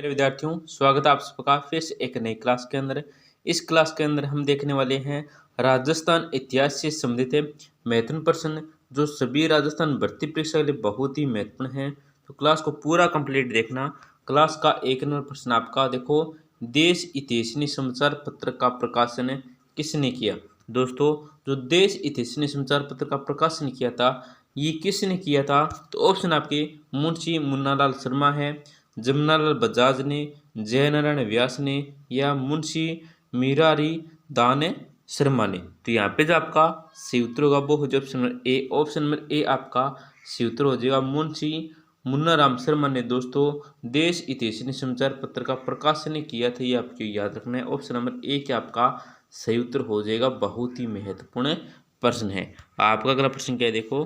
मेरे विद्यार्थियों, स्वागत है आप सबका फिर से एक नई क्लास के अंदर। इस क्लास के अंदर हम देखने वाले हैं राजस्थान इतिहास से संबंधित महत्वपूर्ण प्रश्न, जो सभी राजस्थान भर्ती परीक्षा के लिए बहुत ही महत्वपूर्ण हैं। तो क्लास को पूरा कंप्लीट देखना। क्लास का एक नंबर प्रश्न आपका देखो, देश इतिहासनी समाचार पत्र का प्रकाशन किसने किया। दोस्तों, जो देश इतिहासनी समाचार पत्र का प्रकाशन किया था, ये किसने किया था? तो ऑप्शन आपके मुंशी मुन्नालाल शर्मा है, जमनालाल बजाज ने, जयनारायण व्यास ने, या मुंशी मीरारी दान शर्मा ने। तो यहाँ पे जो आपका सही उत्तर होगा वो हो जाएगा option number A. Option number A आपका सही उत्तर हो जाएगा, मुंशी मुन्नाराम शर्मा ने दोस्तों देश इतिहासनी समाचार पत्र का प्रकाशन किया था। ये आपको याद रखना है। ऑप्शन नंबर ए क्या आपका सही उत्तर हो जाएगा। बहुत ही महत्वपूर्ण प्रश्न है। आपका अगला प्रश्न क्या है देखो,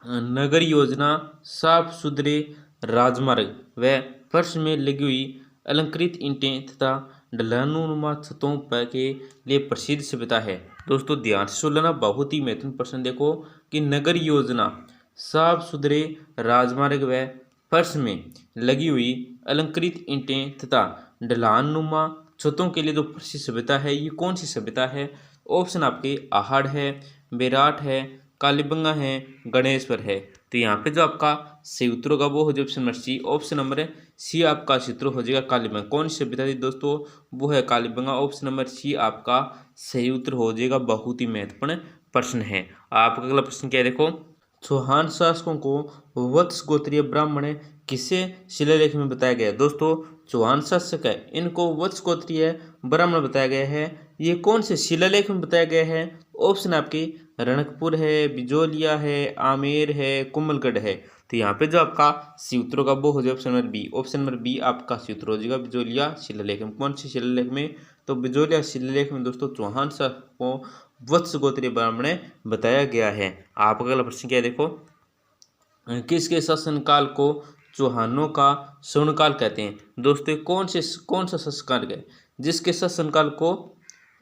नगर योजना, साफ सुथरे राजमार्ग व फर्श में लगी हुई अलंकृत ईंटें तथा ढलानुमा छतों पर के लिए प्रसिद्ध सभ्यता है। दोस्तों ध्यान से सुन लेना, बहुत ही महत्वपूर्ण प्रश्न देखो कि नगर योजना, साफ सुथरे राजमार्ग व फर्श में लगी हुई अलंकृत ईंटें तथा ढलानुमा छतों के लिए जो प्रसिद्ध सभ्यता है, ये कौन सी सभ्यता है? ऑप्शन आपके आहड़ है, बेराट है, कालीबंगा है, गणेश्वर है। तो यहाँ पे जो आपका सही उत्तर होगा वो हो जाएगा option number C. Option number C आपका सही उत्तर हो जाएगा कालीबंगा। कौन सी सभ्यता थी दोस्तों? वो है कालीबंगा। ऑप्शन नंबर सी आपका सही उत्तर हो जाएगा। बहुत ही महत्वपूर्ण प्रश्न है। आपका अगला प्रश्न क्या है देखो, चौहान शासकों को वत्स गोत्रीय ब्राह्मण किसे शिलालेख में बताया गया? दोस्तों चौहान शासक है, इनको वत्स गोत्रीय ब्राह्मण बताया गया है। ये कौन से शिलालेख में बताया गया है? ऑप्शन आपके रणकपुर है, बिजोलिया है, आमेर है, कुंभलगढ़ है। तो यहाँ पे जो आपका सी उत्तर होगा वो हो जाएगा option number B. Option number B आपका सी उत्तर हो जाएगा बिजोलिया शिलालेख में। कौन से शिलालेख में? तो बिजोलिया शिलालेख में दोस्तों चौहान शासक को वत्स गोत्रीय ब्राह्मण बताया गया है। आपका अगला प्रश्न क्या है देखो, किसके शासनकाल को चौहानों का स्वर्णकाल कहते हैं? दोस्तों कौन सा शासनकाल है जिसके शासनकाल को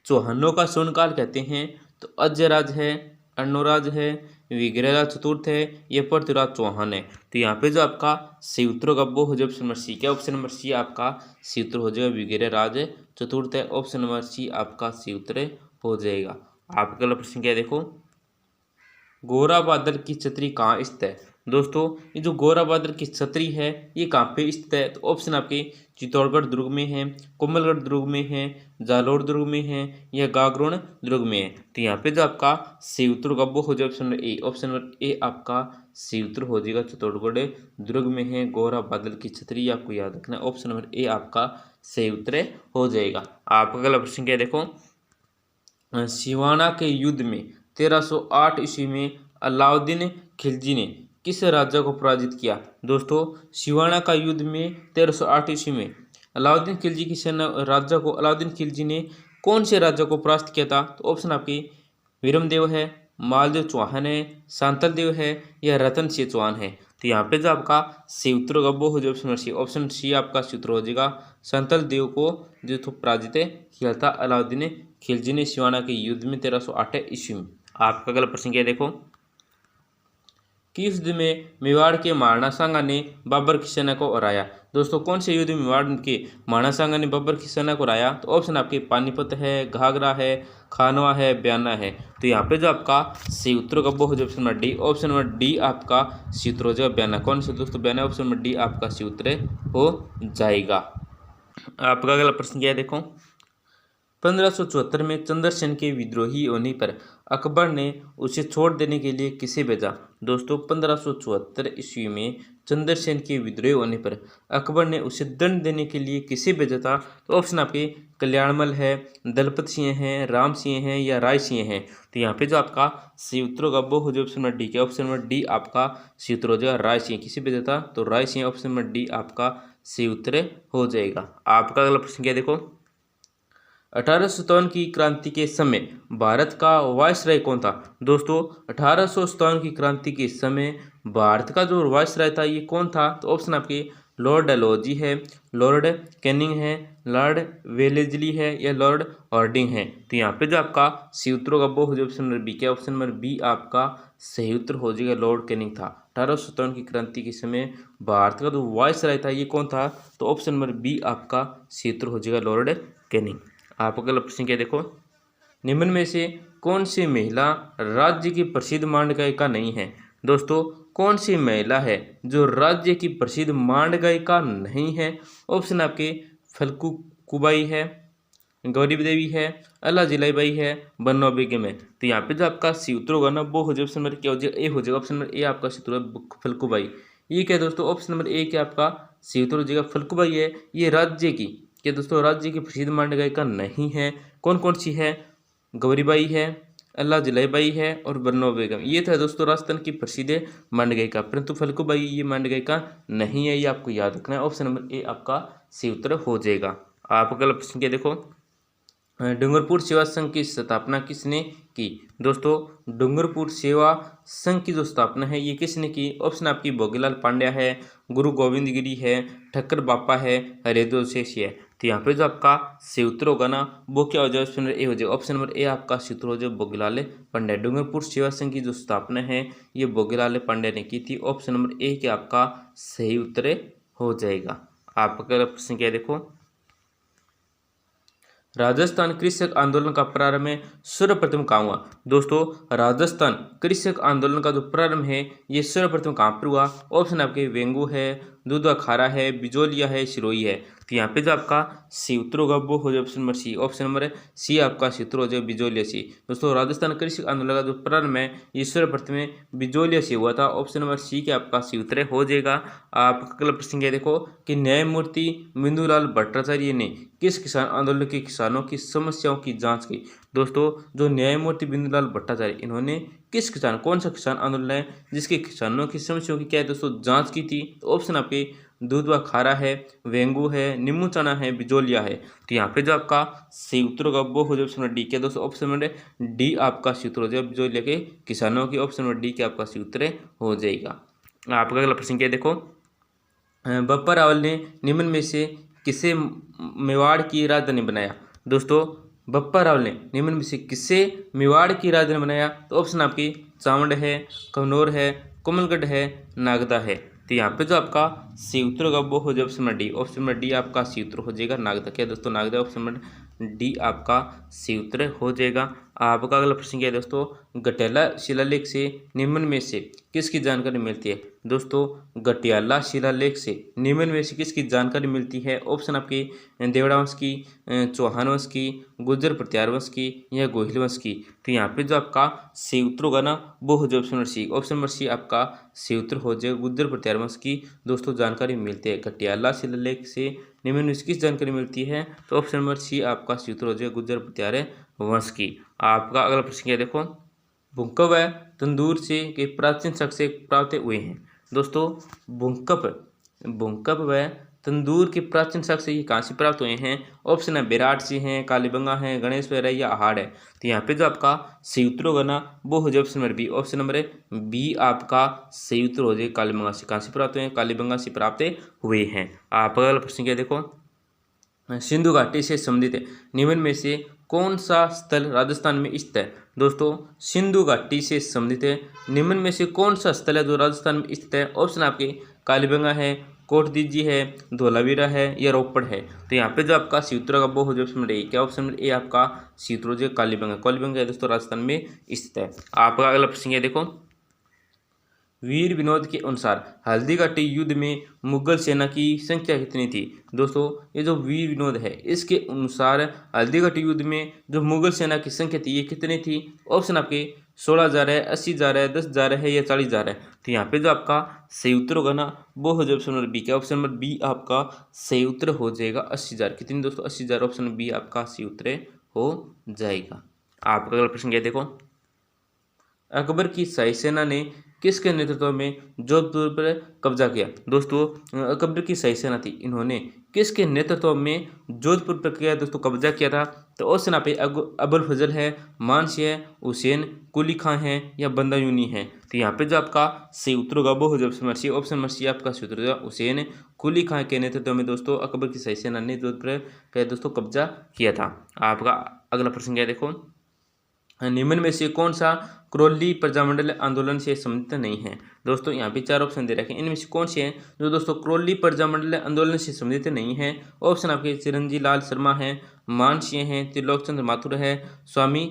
चौहानों का स्वर्णकाल कहते हैं? तो अजयराज है, अर्णोराज है, विग्रहराज चतुर्थ है, या पृथ्वीराज चौहान है। तो यहाँ पे जो आपका सही उत्तर होगा वो हो जाएगा ऑप्शन नंबर सी। क्या ऑप्शन नंबर सी आपका सही उत्तर हो जाएगा विग्रहराज चतुर्थ है। ऑप्शन नंबर सी आपका सही उत्तर हो जाएगा। आपका अगला प्रश्न क्या है देखो, गोरा बादल की छतरी कहाँ स्थित है? दोस्तों ये जो गोरा बादल की छतरी है, ये कहाँ पे स्थित है? तो ऑप्शन आपके चित्तौड़गढ़ दुर्ग में है, कोमलगढ़ दुर्ग में है, जालोर दुर्ग में है, या गागरोन दुर्ग में है। तो यहाँ पे जो आपका सही उत्तर होगा वो हो जाएगा option number A. Option number A आपका सही उत्तर हो जाएगा, चित्तौड़गढ़ दुर्ग में है गोरा बादल की छतरी। आपको याद रखना है, ऑप्शन नंबर ए आपका सही उत्तर हो जाएगा। आपका अगला प्रश्न क्या है देखो, सिवाना के युद्ध में 1308 ईस्वी में अलाउद्दीन खिलजी ने किस राजा को पराजित किया? दोस्तों सिवाना का युद्ध में 1308 ईस्वी में अलाउद्दीन खिलजी की सेना राजा को अलाउद्दीन खिलजी ने कौन से राजा को परास्त किया था? तो ऑप्शन आपके वीरमदेव है, मालदेव चौहान है, सांतल देव है, या रतन सिंह चौहान है। तो यहाँ पे जो आपका सही उत्तर होगा वो हो जाएगा ऑप्शन सी। ऑप्शन सी आपका सही उत्तर हो जाएगा, सांतल देव को जो तो पराजित किया था अलाउद्दीन खिलजी ने सिवाना के युद्ध में 1308 ईस्वी में। आपका अगला प्रश्न क्या है देखो, किस युद्ध में मेवाड़ के महाराणा सांगा ने बाबर की सेना को हराया? दोस्तों कौन से युद्ध में मेवाड़ के महाराणा सांगा ने बाबर की सेना को हराया? तो ऑप्शन आपके पानीपत है, घाघरा है, खानवा है, बयाना है। तो यहाँ पे जो आपका सही उत्तर होगा वो हो जाएगा option number D. Option number D आपका सही उत्तर हो जाएगा बयाना। कौन से दोस्तों? बयाना। ऑप्शन नंबर डी आपका सही उत्तर हो जाएगा। आपका अगला प्रश्न क्या है देखो, 1574 में चंद्रसेन के विद्रोही होने पर अकबर ने उसे छोड़ देने के लिए किसे भेजा? दोस्तों 1574 ईस्वी में चंद्रसेन के विद्रोही होने पर अकबर ने उसे दंड देने के लिए किसे भेजा था? तो ऑप्शन आपके कल्याणमल है, दलपत सिंह हैं, राम सिंह हैं, या राय सिंह हैं। तो यहाँ पे जो आपका सही उत्तर होगा वो हो जाएगा ऑप्शन नंबर डी के। ऑप्शन नंबर डी आपका सही उत्तर हो जाएगा राय सिंह। किसे भेजा था? तो Rai Singh. Option number D आपका सही उत्तर हो जाएगा। आपका अगला प्रश्न क्या है देखो, 1857 की क्रांति के समय भारत का वायसराय कौन था? दोस्तों 1857 की क्रांति के समय भारत का जो वायसराय था ये कौन था? तो ऑप्शन आपके लॉर्ड डलहौजी है, लॉर्ड कैनिंग है, लॉर्ड वेलेजली है या लॉर्ड हॉर्डिंग है। तो यहाँ पे जो आपका सही उत्तर होगा वो हो जाएगा ऑप्शन नंबर बी। क्या ऑप्शन नंबर बी आपका सही उत्तर हो जाएगा, लॉर्ड कैनिंग था। 1857 की क्रांति के समय भारत का जो वायसराय था ये कौन था, तो ऑप्शन नंबर बी आपका सही उत्तर हो जाएगा, लॉर्ड कैनिंग। आप अगला प्रश्न क्या देखो, निम्न में से कौन सी महिला राज्य की प्रसिद्ध मांड गायिका नहीं है। दोस्तों कौन सी महिला है जो राज्य की प्रसिद्ध मांड गायिका नहीं है। ऑप्शन आपके फल्गु कुबाई है, गौरी देवी है, अल्लाह जिलाईबाई है, बन्नो बेगम है। तो यहाँ पे जो आपका सी उत्तर होगा ना वो हो जाएगा ऑप्शन नंबर क्या हो जाएगा, ए हो जाएगा। ऑप्शन नंबर ए आपका सी उत्तर है फल्गुबाई। ये क्या है दोस्तों, ऑप्शन नंबर ए क्या आपका सी उत्तर हो जाएगा फल्गुबाई है। ये राज्य की क्या दोस्तों, राज्य की प्रसिद्ध मांड गायिका नहीं है। कौन कौन सी है, गौरीबाई है, अल्लाह जिलाईबाई है और बन्नो बेगम। ये था दोस्तों राजस्थान की प्रसिद्ध मांड गायिका, परंतु फल्गुबाई ये मांड गायिका नहीं है, ये आपको याद रखना है। ऑप्शन नंबर ए आपका सही उत्तर हो जाएगा। आप अगला प्रश्न क्या देखो, डूंगरपुर सेवा संघ की स्थापना किसने की। दोस्तों डूंगरपुर सेवा संघ की जो स्थापना है ये किसने की। ऑप्शन आपकी भोगीलाल पांड्या है, गुरु गोविंद गिरी है, ठक्कर बापा है, हरिदेव शेषी है। तो यहाँ पे जो आपका सही उत्तर होगा ना वो क्या हो जाएगा, ऑप्शन नंबर ए हो जाएगा। ऑप्शन नंबर ए आपका सही उत्तर हो जाएगा भोगीलाल पांड्या। डूंगरपुर सेवा संघ की जो स्थापना है ये भोगीलाल पांड्या ने की थी। ऑप्शन नंबर ए के आपका सही उत्तर हो जाएगा। आप अगर प्रश्न क्या देखो, राजस्थान कृषक आंदोलन का प्रारंभ सर्वप्रथम कहाँ हुआ। दोस्तों राजस्थान कृषक आंदोलन का जो प्रारंभ है ये सर्वप्रथम कहाँ पर हुआ। ऑप्शन आपके वेंगू है, दूधवा खारा है, बिजोलिया है, सिरोही है। तो यहाँ पे जो आपका सी उत्तर होगा वो हो जाए option number C. Option number C आपका सी उत्तर हो जाए बिजोलिया सी। दोस्तों राजस्थान कृषि आंदोलन का जो प्रारंभ है ये सर्वप्रथम बिजोलिया से हुआ था। ऑप्शन नंबर सी के आपका सी उत्तर हो जाएगा। आप अगला प्रश्न क्या देखो कि न्यायमूर्ति बिंदुलाल भट्टाचार्य ने किस किसान आंदोलन के किसानों की समस्याओं की जांच की। दोस्तों जो न्यायमूर्ति बिंदुलाल भट्टाचार्य इन्होंने किस किसान, कौन सा किसान आंदोलन है जिसके किसानों की समस्याओं की क्या है दोस्तों जांच की थी। तो ऑप्शन आपके दूधवा खारा है, वेंगू है, नींबू चना है, बिजोलिया है। तो यहाँ पे जो आपका सही उत्तर होगा वो हो जाए ऑप्शन नंबर डी। क्या दोस्तों ऑप्शन नंबर डी आपका सही उत्तर हो जाएगा, बिजोलिया के किसानों की। ऑप्शन नंबर डी के आपका सही उत्तर हो जाएगा। आपका अगला प्रश्न क्या देखो, बप्पा रावल ने निम्न में से किसे मेवाड़ की राजधानी बनाया। दोस्तों बप्पा रावल ने निम्न में से किसे मेवाड़ की राजधानी बनाया। तो ऑप्शन आपकी चावंड है, कन्नौर है, कोमलगढ़ है, नागदा है। तो यहाँ पे जो आपका सी उत्तर होगा वो हो जाए option number D. Option number D आपका सी उत्तर हो जाएगा नागदा। क्या दोस्तों नागदा, ऑप्शन नंबर डी आपका सी उत्तर हो जाएगा। आपका अगला प्रश्न क्या है दोस्तों, गटियाला शिलालेख से निम्न में से किसकी जानकारी मिलती है। दोस्तों गटियाला शिलालेख से निम्न में से किसकी जानकारी मिलती है। ऑप्शन आपकी देवड़ा वंश की, चौहान वंश की, गुर्जर प्रत्यार वंश की या गोहिल वंश की। तो यहाँ पे जो आपका सही उत्तर होगा ना वो हो जाए option number C. Option number C आपका सही उत्तर हो जाएगा, गुर्जर प्रत्यार वंश की दोस्तों जानकारी मिलती है। गटियाला शिलालेख से निम्न में से किस जानकारी मिलती है। तो ऑप्शन नंबर सी आपका सही उत्तर हो जाएगा, गुर्जर प्रत्यार वंश की। आपका अगला प्रश्न क्या देखो, भूकंप व तंदूर से के प्राचीन शक से प्राप्त हुए हैं। दोस्तों भूकंप व तंदूर के प्राचीन शक से ये कहाँ से प्राप्त हुए हैं। ऑप्शन है विराट से हैं, कालीबंगा है, गणेश्वर है या आहाड़ है। तो यहाँ पे जो आपका सही उत्तर होगा ना वो हो जाए option number B. Option number B आपका सही उत्तर हो जाए, कालीबंगा से। कहाँ से प्राप्त हुए हैं, कालीबंगा से प्राप्त हुए हैं। आप अगला प्रश्न क्या देखो, सिंधु घाटी से संबंधित निम्न में से कौन सा स्थल राजस्थान में स्थित है। दोस्तों सिंधु घाटी से संबंधित निम्न में से कौन सा स्थल है जो राजस्थान में स्थित है। ऑप्शन आपके कालीबंगा है, कोटदीजी है, धोलावीरा है या रोपड़ है। तो यहाँ पे जो आपका सही उत्तर होगा वो हो जाए ऑप्शन नंबर ए। क्या ऑप्शन नंबर ए आपका सही उत्तर हो जाए, कालीबंगा। कालीबंगा दोस्तों राजस्थान में स्थित है। आपका अगला प्रश्न है देखो, वीर विनोद के अनुसार हल्दीघाटी युद्ध में मुगल सेना की संख्या कितनी थी। दोस्तों ये जो वीर विनोद है इसके अनुसार हल्दीघाटी युद्ध में जो मुगल सेना की संख्या थी ये कितनी थी। ऑप्शन आपके 16,000 है, 80,000 है, 10,000 है या 40,000 है। तो यहाँ पे जो आपका सही उत्तर होगा ना वो हो जाए ऑप्शन नंबर बी। क्या ऑप्शन नंबर बी आपका सही उत्तर हो जाएगा 80,000। कितनी दोस्तों 80,000। ऑप्शन नंबर बी आपका सही उत्तर हो जाएगा। आपका अगला प्रश्न क्या देखो, अकबर की शाही सेना ने किसके नेतृत्व में जोधपुर पर कब्जा किया? दोस्तों अकबर की सही सेना थी, इन्होंने किसके नेतृत्व में जोधपुर पर किया दोस्तों कब्जा किया था? तो ऑप्शन आप अबुल फजल है, मानसिंह है, हुसैन कुली खां है या बंदा यूनी है। तो यहाँ पे जो आपका सही उत्तर होगा वो हो जाए ऑप्शन नंबर सी आपका सही उत्तर होगा हुसैन कुली खां के नेतृत्व में दोस्तों अकबर की सही सेना ने जोधपुर पर दोस्तों कब्जा किया था। आपका अगला प्रश्न क्या है देखो, निम्न में से कौन सा क्रोली प्रजामंडल आंदोलन से संबंधित नहीं है? दोस्तों यहाँ पे 4 ऑप्शन दे रखे हैं, इनमें से कौन से हैं जो दोस्तों क्रोली प्रजामंडल आंदोलन से संबंधित नहीं है? ऑप्शन आपके चिरंजी लाल शर्मा है, मानसिंह है, त्रिलोक चंद्र माथुर है, स्वामी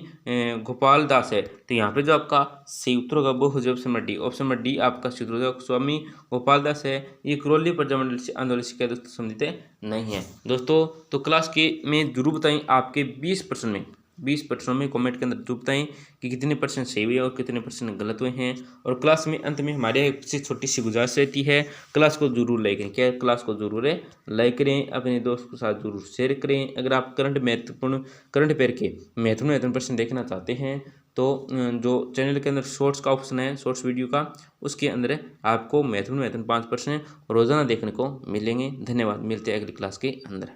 गोपाल दास है। तो यहाँ पे जो आपका सही उत्तर होगा वो हो जाए option number D. Option number D आपका सही उत्तर होगा स्वामी गोपाल दास है। ये क्रोली प्रजामंडल से आंदोलन से क्या दोस्तों संबंधित नहीं है। दोस्तों तो क्लास के में जरूर बताएं आपके 20 प्रश्नों में कमेंट के अंदर जरूर बताएं कि कितने परसेंट सही हुए और कितने परसेंट गलत हुए हैं। और क्लास में अंत में हमारे एक छोटी सी गुजारिश रहती है, क्लास को जरूर लाइक करें। क्या क्लास को जरूर लाइक करें, अपने दोस्त के साथ जरूर शेयर करें। अगर आप करंट अफेयर के महत्वपूर्ण प्रश्न देखना चाहते हैं तो जो चैनल के अंदर शॉर्ट्स का ऑप्शन है, शॉर्ट्स वीडियो का, उसके अंदर आपको महत्वपूर्ण 5 प्रश्न रोजाना देखने को मिलेंगे। धन्यवाद, मिलते हैं अगली क्लास के अंदर।